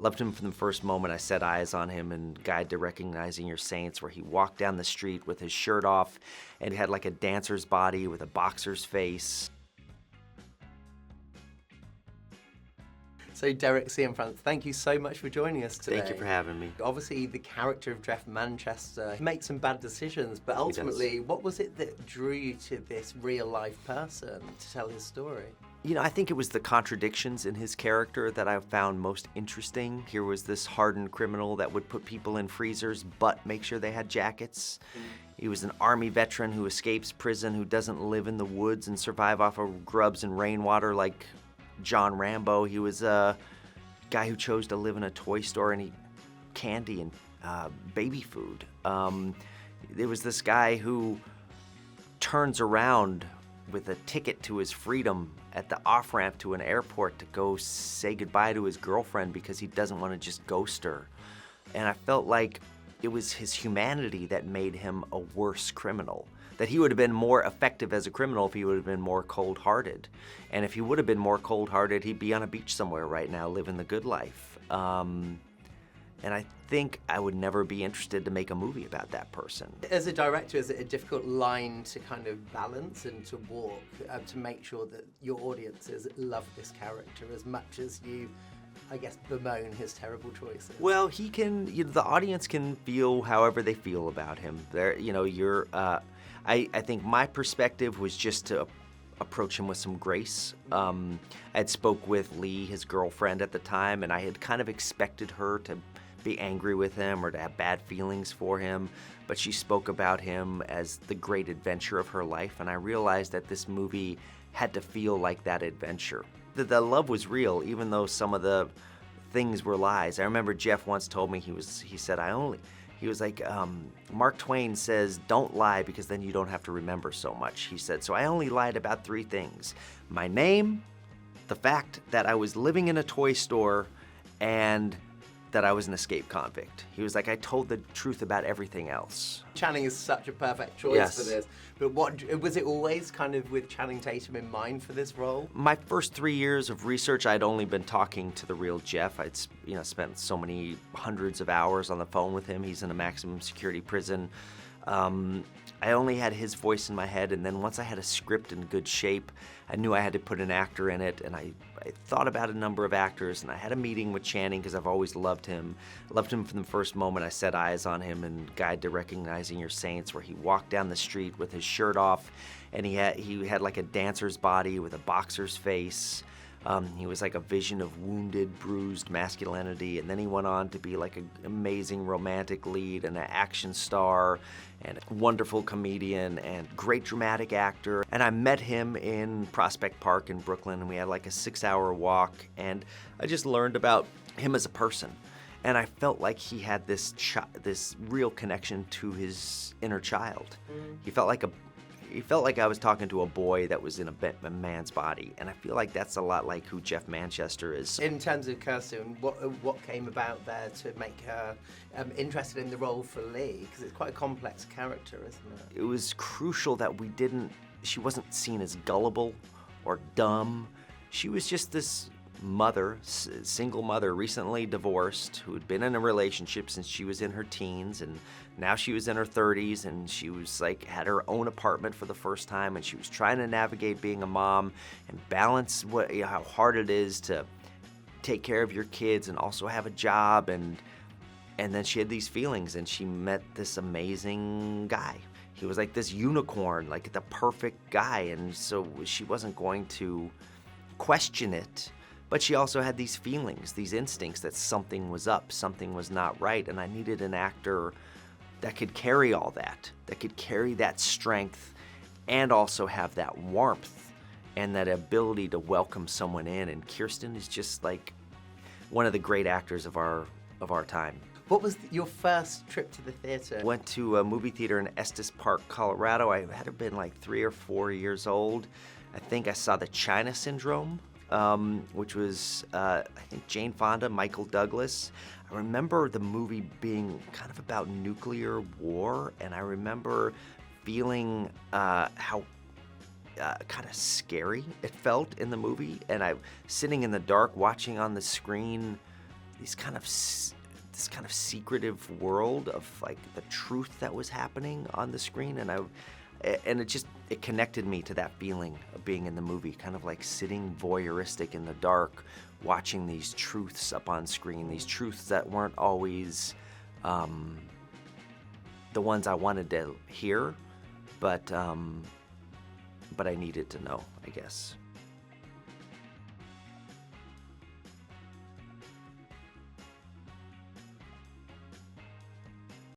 Loved him from the first moment I set eyes on him in Guide to Recognizing Your Saints, where he walked down the street with his shirt off and had like a dancer's body with a boxer's face. So Derek Cianfrance, thank you so much for joining us today. Thank you for having me. Obviously, the character of Jeff Manchester makes some bad decisions, but ultimately, what was it that drew you to this real-life person to tell his story? You know, I think it was the contradictions in his character that I found most interesting. Here was this hardened criminal that would put people in freezers but make sure they had jackets. He was an Army veteran who escapes prison, who doesn't live in the woods and survive off of grubs and rainwater like John Rambo. He was a guy who chose to live in a toy store and eat candy and baby food. There was this guy who turns around with a ticket to his freedom at the off-ramp to an airport to go say goodbye to his girlfriend because he doesn't want to just ghost her. And I felt like it was his humanity that made him a worse criminal. That he would have been more effective as a criminal if he would have been more cold-hearted. And if he would have been more cold-hearted, he'd be on a beach somewhere right now living the good life. And I think I would never be interested to make a movie about that person. As a director, is it a difficult line to kind of balance and to walk to make sure that your audiences love this character as much as you, I guess, bemoan his terrible choices? Well, the audience can feel however they feel about him. I think my perspective was just to approach him with some grace. I'd spoke with Lee, his girlfriend at the time, and I had kind of expected her to be angry with him or to have bad feelings for him, but she spoke about him as the great adventure of her life, and I realized that this movie had to feel like that adventure. That the love was real, even though some of the things were lies. I remember Jeff once told me, he said, Mark Twain says, don't lie because then you don't have to remember so much. He said, so I only lied about 3 things. My name, the fact that I was living in a toy store, and that I was an escaped convict. He was like, I told the truth about everything else. Channing is such a perfect choice for this. But was it always kind of with Channing Tatum in mind for this role? My first 3 years of research, I'd only been talking to the real Jeff. I'd spent so many hundreds of hours on the phone with him. He's in a maximum security prison. I only had his voice in my head, and then once I had a script in good shape, I knew I had to put an actor in it, and I thought about a number of actors, and I had a meeting with Channing because I've always loved him. Loved him from the first moment I set eyes on him in Guide to Recognizing Your Saints, where he walked down the street with his shirt off, and he had like a dancer's body with a boxer's face. He was like a vision of wounded, bruised masculinity, and then he went on to be like an amazing romantic lead and an action star and a wonderful comedian and great dramatic actor. And I met him in Prospect Park in Brooklyn, and we had like a 6-hour walk, and I just learned about him as a person. And I felt like he had this real connection to his inner child. He felt like I was talking to a boy that was in a man's body, and I feel like that's a lot like who Jeff Manchester is. In terms of Kirsten, what came about there to make her interested in the role for Lee? Because it's quite a complex character, isn't it? It was crucial that she wasn't seen as gullible or dumb. She was just this single mother, recently divorced, who had been in a relationship since she was in her teens, and now she was in her 30s, and she was had her own apartment for the first time, and she was trying to navigate being a mom and balance how hard it is to take care of your kids and also have a job, and then she had these feelings, and she met this amazing guy. He was like this unicorn, like the perfect guy, and so she wasn't going to question it. But she also had these feelings, these instincts that something was up, something was not right, and I needed an actor that could carry all that could carry that strength and also have that warmth and that ability to welcome someone in. And Kirsten is just like one of the great actors of our time. What was your first trip to the theater? Went to a movie theater in Estes Park, Colorado. I had been like 3 or 4 years old. I think I saw The China Syndrome, which was, I think, Jane Fonda, Michael Douglas. I remember the movie being kind of about nuclear war, and I remember feeling how kind of scary it felt in the movie. And I sitting in the dark watching on the screen these kind of this kind of secretive world of like the truth that was happening on the screen, and it connected me to that feeling of being in the movie, kind of like sitting voyeuristic in the dark, watching these truths up on screen, these truths that weren't always the ones I wanted to hear, but I needed to know, I guess.